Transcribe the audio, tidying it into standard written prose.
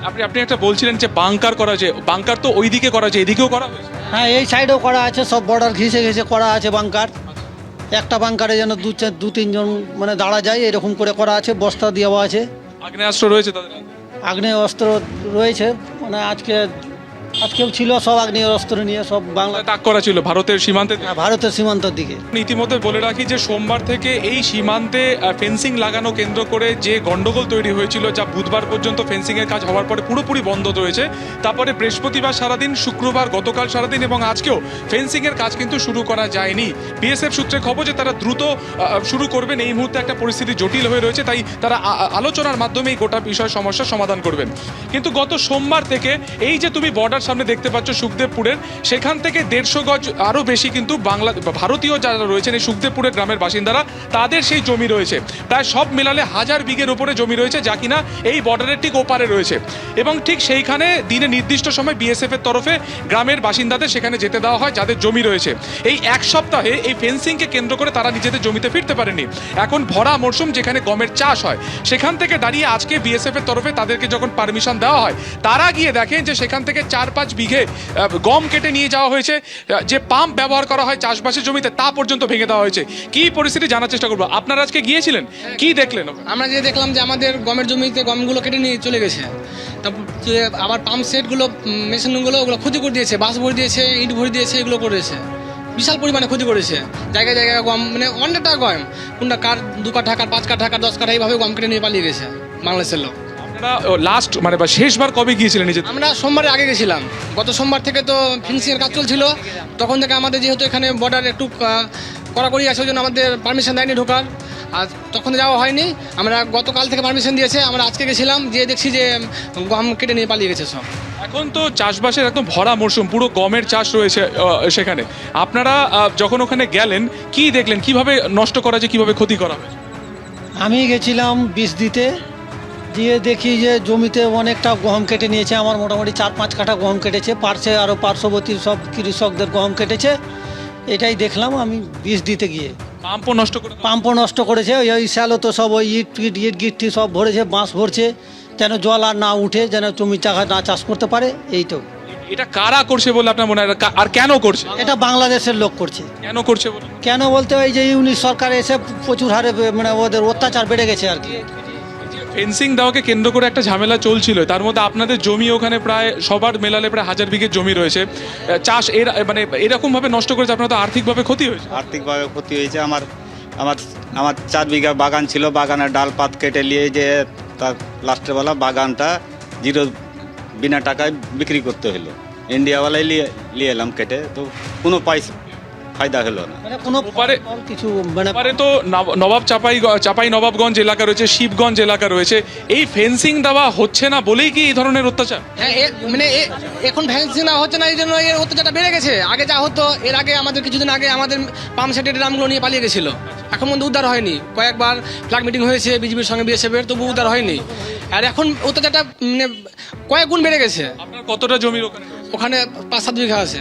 আপনি আপনি একটা বলছিলেন যে বাংকার করা আছে, বাংকার তো ওইদিকে করা আছে, এদিকেও করা হয়েছে। হ্যাঁ, এই সাইডেও করা আছে, সব বর্ডার ঘিসে ঘিসে করা আছে বাংকার। একটা বাংকারে যেন দু তিনজন মানে দাঁড়া যায় এরকম করে করা আছে, বস্তা দেওয়া আছে। আগ্নেয়াস্ত্র রয়েছে তাদের হাতে। আগ্নেয় অস্ত্র রয়েছে, মানে আজকেও ছিল সব আগ্নেয় অস্ত্র নিয়ে সব বাংলা তাক করা ছিল ভারতের সীমান্তে। ভারতের সীমান্তের দিকে। ইতিমধ্যে বলে রাখি যে সোমবার থেকে এই সীমান্তে ফেন্সিং লাগানো কেন্দ্র করে যে গন্ডগোল তৈরি হয়েছিল, যা বুধবার পর্যন্ত ফেন্সিং এর কাজ হওয়ার পরে পুরোপুরি বন্ধ রয়েছে, তারপরে বৃহস্পতিবার সারাদিন, শুক্রবার গতকাল সারাদিন এবং আজকেও ফেন্সিং এর কাজ কিন্তু শুরু করা যায়নি। বিএসএফ সূত্রে খবর যে তারা দ্রুত শুরু করবেন। এই মুহূর্তে একটা পরিস্থিতি জটিল হয়ে রয়েছে, তাই তারা আলোচনার মাধ্যমে এই গোটা বিষয় সমস্যার সমাধান করবেন। কিন্তু গত সোমবার থেকে এই যে তুমি বর্ডার সামনে দেখতে পাচ্ছ সুখদেবপুরের, সেখান থেকে 150 গজ আরও বেশি কিন্তু ভারতীয় যারা রয়েছেন এই সুখদেবপুরের গ্রামের বাসিন্দারা, তাদের সেই জমি রয়েছে। প্রায় সব মেলালে 1000 বিঘের উপরে জমি রয়েছে, যা কিনা এই বর্ডারের ঠিক ওপারে রয়েছে। এবং ঠিক সেইখানে দিনে নির্দিষ্ট সময় বিএসএফ এর তরফে গ্রামের বাসিন্দাদের সেখানে যেতে দেওয়া হয় যাদের জমি রয়েছে। এই এক সপ্তাহে এই ফেন্সিংকে কেন্দ্র করে তারা নিজেদের জমিতে ফিরতে পারেনি। এখন ভরা মরশুম, যেখানে গমের চাষ হয়, সেখান থেকে দাঁড়িয়ে আজকে বিএসএফ এর তরফে তাদেরকে যখন পারমিশন দেওয়া হয়, তারা গিয়ে দেখেন যে সেখান থেকে 4-5 বিঘে গম কেটে নিয়ে যাওয়া হয়েছে। যে পাম্প ব্যবহার করা হয় চাষবাসের জমিতে, তা পর্যন্ত ভেঙে দেওয়া হয়েছে। কি পরিস্থিতি জানার চেষ্টা করবো। আপনারা আজকে গিয়েছিলেন, কি দেখলেন? আমরা যে দেখলাম যে আমাদের গমের জমিতে গমগুলো কেটে নিয়ে চলে গেছে। তারপর আবার পাম্প সেটগুলো, মেশিনগুলো ওগুলো ক্ষতি করে দিয়েছে, বাস ভরে দিয়েছে, ইট ভরে দিয়েছে, এগুলো করেছে। বিশাল পরিমাণে ক্ষতি করেছে। জায়গায় জায়গায় গম, মানে অনেক টাকা গম, কোনটা কার 2 কাঠা, কার 5 কাঠা, কার 10 কাঠা, এইভাবে গম কেটে নিয়ে পালিয়ে গেছে বাংলাদেশের লোক। আপনারা লাস্ট মানে বা শেষবার কবে গিয়েছিলেন নিজে? আমরা সোমবারের আগে গেছিলাম। গত সোমবার থেকে তো ফিনিশিংয়ের কাজ চলছিল, তখন থেকে আমাদের যেহেতু এখানে বর্ডার একটু কড়াকড়ি আছে, ওই জন্য আমাদের পারমিশন দেয়নি ঢোকার, আর তখন যাওয়া হয়নি। আমরা গতকাল থেকে পারমিশন দিয়েছে, আমরা আজকে গেছিলাম, গিয়ে দেখছি যে গম কেটে নিয়ে পালিয়ে গেছে সব। এখন তো চাষবাসের একদম ভরা মরশুম, পুরো গমের চাষ রয়েছে সেখানে। আপনারা যখন ওখানে গেলেন, কি দেখলেন, কিভাবে নষ্ট করা যায়, কিভাবে ক্ষতি করা হয়েছে? আমি গেছিলাম বীজ দিতে, দিয়ে দেখি যে জমিতে অনেকটা গম কেটে নিয়েছে। আমার মোটামুটি 4-5 কাঠা গম কেটেছে, আরও পার্শ্ববর্তী সব কৃষকদের গম কেটেছে। এটাই দেখলাম আমি বীজ দিতে গিয়ে। পাম্পও নষ্ট করে পাম্পও নষ্ট করেছে, ওই শ্যালো তো সব ওই ইট গিট্টি সব ভরেছে, বাঁশ ভরছে, যেন জল আর না উঠে, যেন জমি চাষা না চাষ করতে পারে। এই তো। এটা কারা করছে বলে আপনার মনে হয়, আর কেন করছে? এটা বাংলাদেশের লোক করছে। কেন করছে বলে? কেন বলতে ওই যে ইউনিট সরকার এসে প্রচুর হারে মানে ওদের অত্যাচার বেড়ে গেছে আর কি। ফেন্সিং দেওয়াকে কেন্দ্র করে একটা ঝামেলা চলছিল, তার মধ্যে আপনাদের জমি ওখানে প্রায় সবার মেলালে প্রায় 1000 বিঘের জমি রয়েছে। চাষ মানে এরকম ভাবে নষ্ট করেছে, আপনার তো আর্থিকভাবে ক্ষতি হয়েছে। আর্থিকভাবে ক্ষতি হয়েছে। আমার আমার আমার 4 বিঘা বাগান ছিল, বাগানের ডাল পাত কেটে নিয়ে যে তার লাস্টের বেলা বাগানটা জিরো, বিনা টাকায় বিক্রি করতে হলো। ইন্ডিয়াওয়ালাই নিয়ে এলাম কেটে, তো কোনো ফায়দা হলো না। মানে কোনো ওপারে- কিছু মানে এবারে তো চাপাই নবাবগঞ্জ এলাকা রয়েছে, শিবগঞ্জ এলাকা রয়েছে। এই ফেন্সিং দেওয়া হচ্ছে না বলেই কি এই ধরনের অত্যাচার? হ্যাঁ, মানে এখন ভ্যান্সিং না হচ্ছে না, এই জন্য এর অত্যাচারটা বেড়ে গেছে। আগে যা হতো, এর আগে আমাদের কিছুদিন আগে আমাদের পাম্প সেটের ড্রামগুলো নিয়ে পালিয়ে গেছিল, এখন পর্যন্ত উদ্ধার হয়নি। কয়েকবার ফ্ল্যাগ মিটিং হয়েছে বিজেপির সঙ্গে বিএসএফের, তবু উদ্ধার হয়নি। আর এখন অত্যাচারটা মানে কয়েক গুণ বেড়ে গেছে। আপনার কতটা জমির ওখানে? ওখানে 5-7 বিঘা আছে।